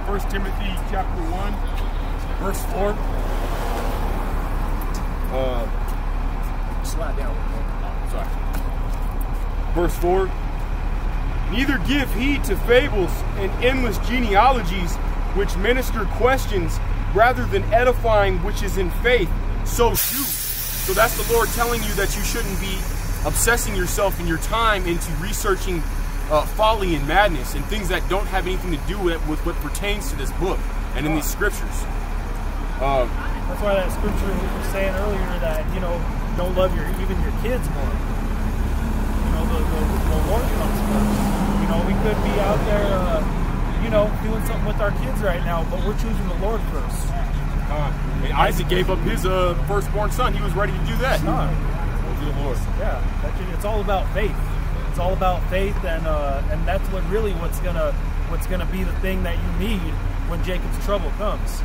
1 Timothy chapter 1, verse 4. Slide down. Oh, sorry. Verse 4. Neither give heed to fables and endless genealogies, which minister questions, rather than edifying which is in faith. So do. So that's the Lord telling you that you shouldn't be obsessing yourself and your time into researching folly and madness and things that don't have anything to do with what pertains to this book and in these scriptures. That's why that scripture was saying earlier that, you know, don't love even your kids more. You know, the Lord comes first. You know, we could be out there, you know, doing something with our kids right now, but we're choosing the Lord first. And Isaac gave up his firstborn son. He was ready to do that. The Lord. Yeah, it's all about faith. It's all about faith, and that's what's gonna be the thing that you need when Jacob's trouble comes.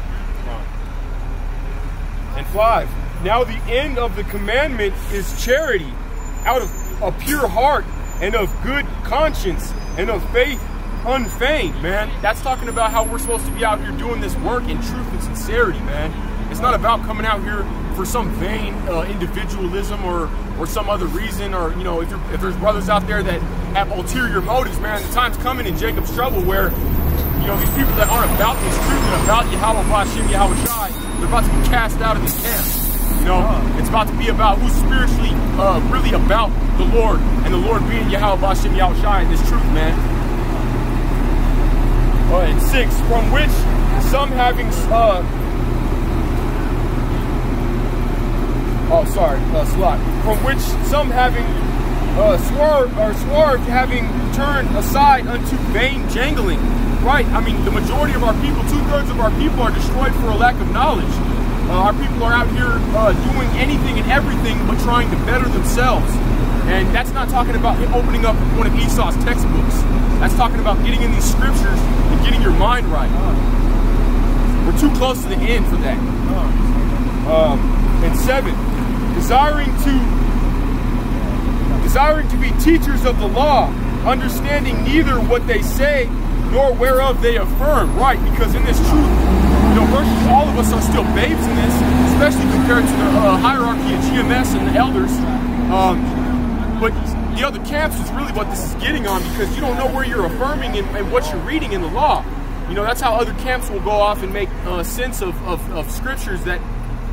And 5. Now the end of the commandment is charity, out of a pure heart and of good conscience and of faith unfeigned, man. That's talking about how we're supposed to be out here doing this work in truth and sincerity, man. It's not about coming out here for some vain individualism or some other reason, or, you know, if there's brothers out there that have ulterior motives, man. The time's coming in Jacob's trouble where, you know, these people that aren't about this truth and about Yahawashi, Yahawashi, they're about to be cast out of this camp. You know, it's about to be about who's spiritually really about the Lord, and the Lord being Yahawashi, Yahawashi in this truth, man. And 6, from which some having from which some having swerved, having turned aside unto vain jangling. Right, I mean, the majority of our people, 2/3 of our people, are destroyed for a lack of knowledge. Our people are out here doing anything and everything but trying to better themselves. And that's not talking about opening up one of Esau's textbooks. That's talking about getting in these scriptures and getting your mind right. We're too close to the end for that. And 7, desiring to be teachers of the law, understanding neither what they say nor whereof they affirm. Right, because in this truth, you know, virtually all of us are still babes in this, especially compared to the hierarchy of GMS and the elders. But the other camps is really what this is getting on, because you don't know where you're affirming and what you're reading in the law. You know, that's how other camps will go off and make sense of scriptures that,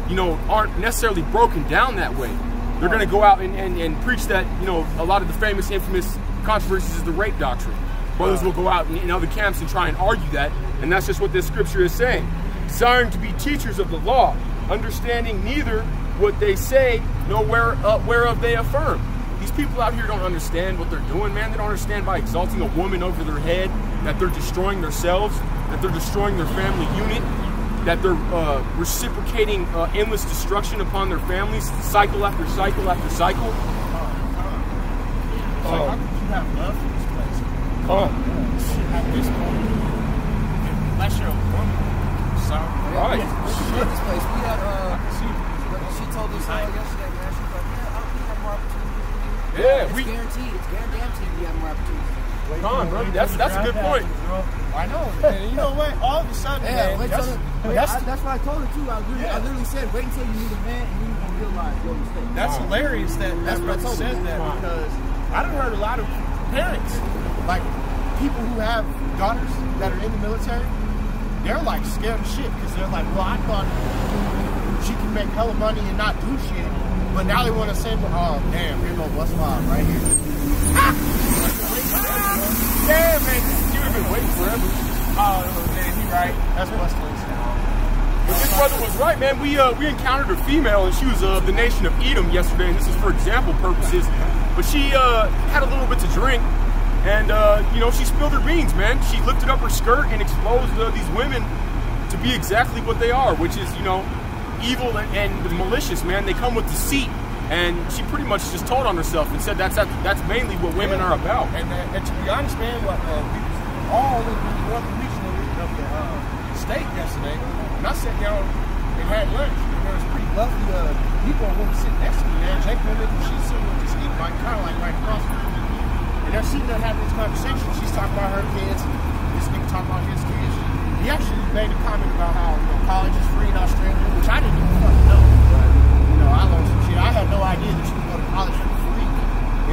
you know, aren't necessarily broken down that way. They're going to go out and preach that, you know, a lot of the famous, infamous controversies is the rape doctrine. Brothers will go out in other camps and try and argue that, and that's just what this scripture is saying. Desiring to be teachers of the law, understanding neither what they say nor whereof they affirm. These people out here don't understand what they're doing, man. They don't understand by exalting a woman over their head that they're destroying themselves, that they're destroying their family unit, that they're reciprocating endless destruction upon their families, cycle after cycle after cycle. How could you have love for this place? At this point, unless you're a woman. Sorry. Right. This place, we had, she told us yesterday, man, she was like, yeah, we have more opportunities than you. Yeah, it's guaranteed. It's guaranteed we have more opportunities. Come on, bro. That's a good point. I know. And you know what? All of a sudden, man, that's what I told her too. I literally said, wait until you meet a man and you're going to realize your mistake. That's hilarious that brother said that, because I done heard a lot of parents, like people who have daughters that are in the military, they're like scared of shit, because they're like, well, I thought she could make hella money and not do shit, but now they want to say, oh damn, here goes West Mob right here. Damn, man, you have been waiting forever. Oh man, he right. That's West Coast. But this brother was right, man. We encountered a female, and she was of the nation of Edom yesterday, and this is for example purposes. But she had a little bit to drink, and you know, she spilled her beans, man. She lifted up her skirt and exposed these women to be exactly what they are, which is, you know, evil and malicious, man. They come with deceit, and she pretty much just told on herself and said that's mainly what women are about. And to be honest, man, we was all in the northern region of the state yesterday, and I sat down and had lunch, and there was pretty lovely people who were sitting next to me, man. Jake women, she's sitting with this eating, like kind of like right across from me. And they're sitting there having this conversation. She's talking about her kids, this nigga talking about his kids. he actually made a comment about how college is free in Australia, which I didn't even fucking know. I learned some shit. I had no idea that you can go to college for free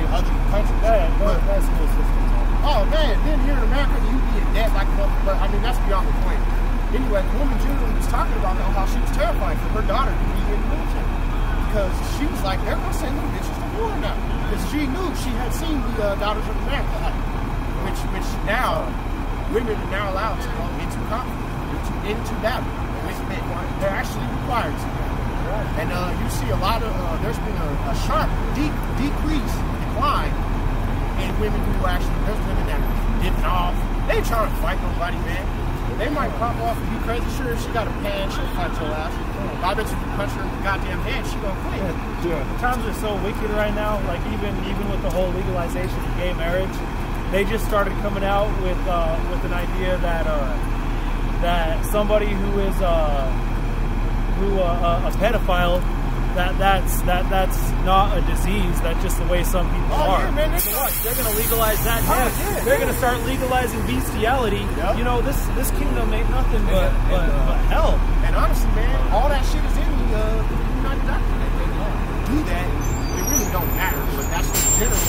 in other countries. That's school system. Oh man, then here in America, you be in debt like a but I mean that's beyond the point. Anyway, the woman generally was talking about how she was terrified for her daughter to be in the military. Because she was like, they're gonna send little bitches to war now. Because she knew she had seen the Daughters of America act. Which now women are now allowed to go into conflict, into battle with men. They're actually required to. And you see a lot of there's been a sharp decline in women who actually, there's women that are dipping off. They ain't trying to fight nobody, man. They might pop off and be crazy. Sure, if she got a pan, she'll fight your ass. I bet you can punch her in the goddamn head, she gonna quit. Yeah. Times are so wicked right now. Like even with the whole legalization of gay marriage, they just started coming out with an idea that that somebody who is a pedophile, that's not a disease. That's just the way some people are. Yeah, man, So what? They're gonna legalize that next. Yeah, they're gonna start legalizing bestiality. Yep. You know, this kingdom ain't nothing but hell. And honestly, man, all that shit is in the United Doctrine. They do that. It really don't matter, but that's the general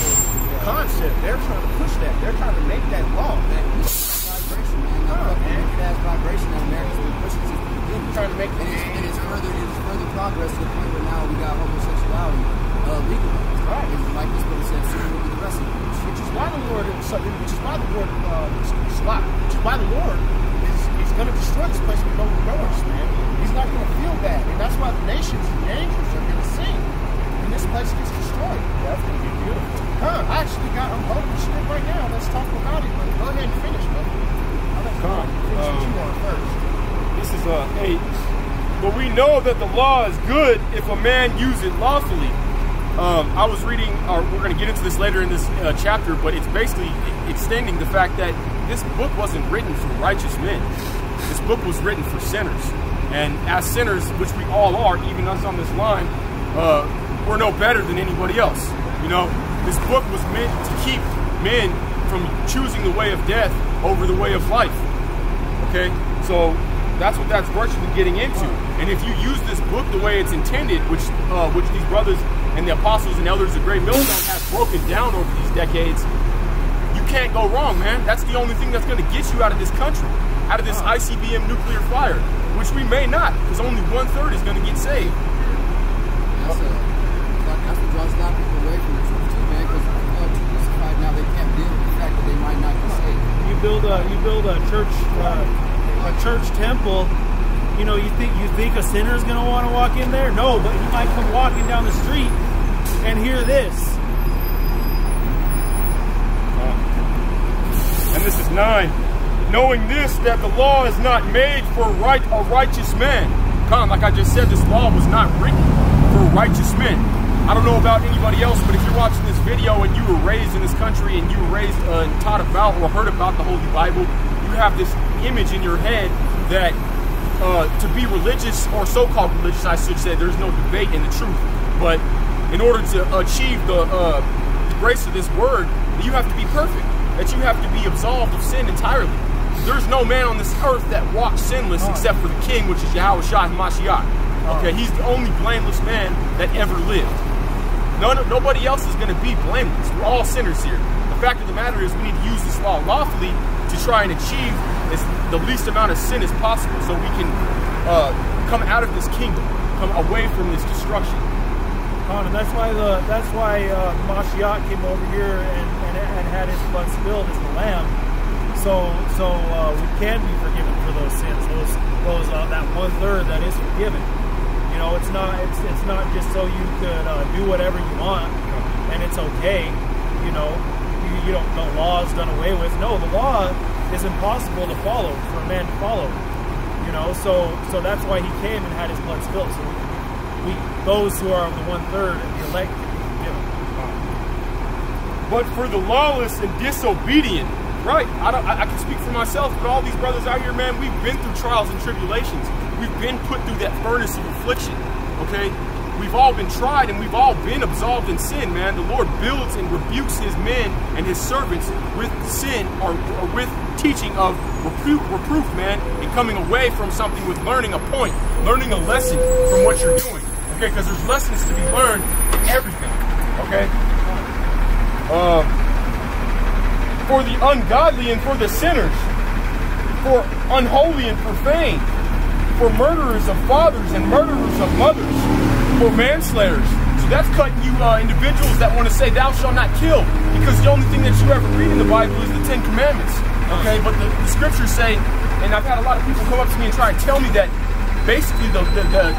concept. They're trying to push that. They're trying to make that law. Vibration, man. That's vibration that America's been pushing since the beginning. Trying to make it is further progress to the point where now we got homosexuality legalized. Right. And like this brother said, soon will be the rest of it. Which is why the Lord is going to destroy this place with no remorse, man. He's not going to feel bad, and that's why the nations and the angels are going to sing when this place gets destroyed. That's gonna be beautiful. I'm holding the shit right now. Let's talk about it, but go ahead and finish, brother. I'll let you finish what you want first. This is 8. But we know that the law is good if a man use it lawfully. I was reading, we're going to get into this later in this chapter, but it's basically extending the fact that this book wasn't written for righteous men. This book was written for sinners. And as sinners, which we all are, even us on this line, we're no better than anybody else. You know, this book was meant to keep men from choosing the way of death over the way of life. Okay? So that's what that's virtually getting into. And if you use this book the way it's intended, which these brothers and the apostles and elders of Great Millstone have broken down over these decades, you can't go wrong, man. That's the only thing that's going to get you out of this country, out of this ICBM nuclear fire, which we may not, because only 1/3 is going to get saved. That's what draws a lot of people away from the truth too, man, because people are too crucified now. They can't deal with the fact that they might not be saved. You build a church temple. You know, you think a sinner is gonna want to walk in there? No, but he might come walking down the street and hear this. And this is 9. Knowing this, that the law is not made for a righteous man. Like I just said, this law was not written for righteous men. I don't know about anybody else, but if you're watching this video and you were raised in this country and you were raised and taught about or heard about the Holy Bible, you have this image in your head that to be religious, or so-called religious, I should say, there's no debate in the truth. But in order to achieve the grace of this word, you have to be perfect. That you have to be absolved of sin entirely. There's no man on this earth that walks sinless except for the King, which is Yahawashi Mashiach. Okay, he's the only blameless man that ever lived. Nobody else is going to be blameless. We're all sinners here. The fact of the matter is we need to use this law lawfully to try and achieve the least amount of sin as possible, so we can come out of this kingdom, come away from this destruction. And that's why Mashiach came over here and had his blood spilled as the lamb, so we can be forgiven for those sins, those that 1/3 that is forgiven. You know, it's not just so you could do whatever you want and it's okay. You know, you don't, the law is done away with. No, the law is impossible to follow, for a man to follow. You know, so that's why he came and had his blood spilled, so we those who are of the 1/3 and the elect can be forgiven. But for the lawless and disobedient, right? I can speak for myself, but all these brothers out here, man, we've been through trials and tribulations. We've been put through that furnace of affliction, okay? we've all been tried and we've all been absolved in sin, man. The Lord builds and rebukes his men and his servants with sin or with teaching of reproof, man, and coming away from something with learning a point, learning a lesson from what you're doing, okay? Because there's lessons to be learned in everything, okay? For the ungodly and for the sinners, for unholy and profane, for murderers of fathers and murderers of mothers, for manslayers. So that's cutting you individuals that want to say thou shalt not kill, because the only thing that you ever read in the Bible is the 10 Commandments. Okay, but the scriptures say, and I've had a lot of people come up to me and try to tell me that basically the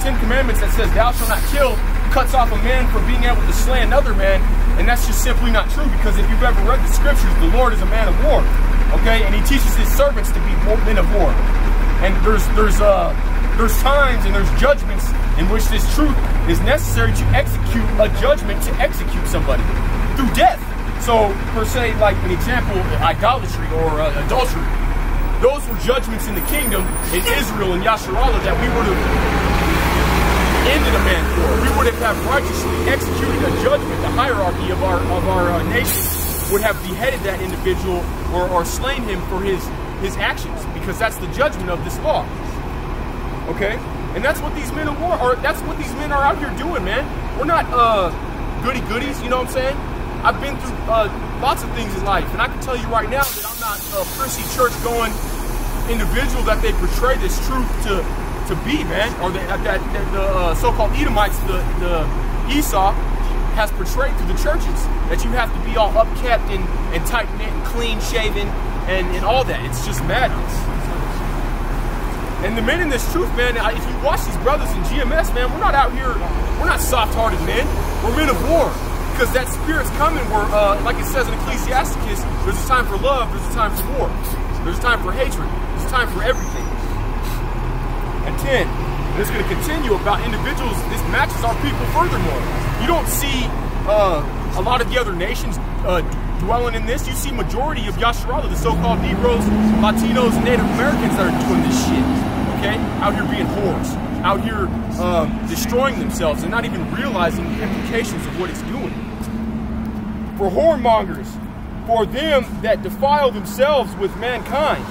10 Commandments that says thou shalt not kill cuts off a man from being able to slay another man, and that's just simply not true, because if you've ever read the scriptures, the Lord is a man of war, okay, and he teaches his servants to be men of war. And there's times and there's judgments in which this truth is necessary to execute a judgment, to execute somebody through death. So, per se, like an example, idolatry or adultery, those were judgments in the kingdom in Israel and Yasharallah that we would have ended a man for. We would have righteously executed a judgment. The hierarchy of our nation would have beheaded that individual or slain him for his actions, because that's the judgment of this law. Okay? And that's what these men of war are, that's what these men are out here doing, man. We're not goody-goodies, you know what I'm saying? I've been through lots of things in life, and I can tell you right now that I'm not a prissy church-going individual that they portray this truth to be, man, or that the so-called Edomites, the Esau, has portrayed to the churches, that you have to be all upkept and tight-knit and clean-shaven and all that. It's just madness. And the men in this truth, man, if you watch these brothers in GMS, man, we're not out here, we're not soft-hearted men. We're men of war. Because that spirit's coming where, like it says in Ecclesiasticus, there's a time for love, there's a time for war. There's a time for hatred. There's a time for everything. And 10, and it's going to continue about individuals. This matches our people furthermore. You don't see a lot of the other nations dwelling in this. You see majority of Yasharallah, the so-called Negroes, Latinos, and Native Americans that are doing this shit. Okay? Out here being whores. Out here destroying themselves and not even realizing the implications of what it's doing. For whoremongers, for them that defile themselves with mankind,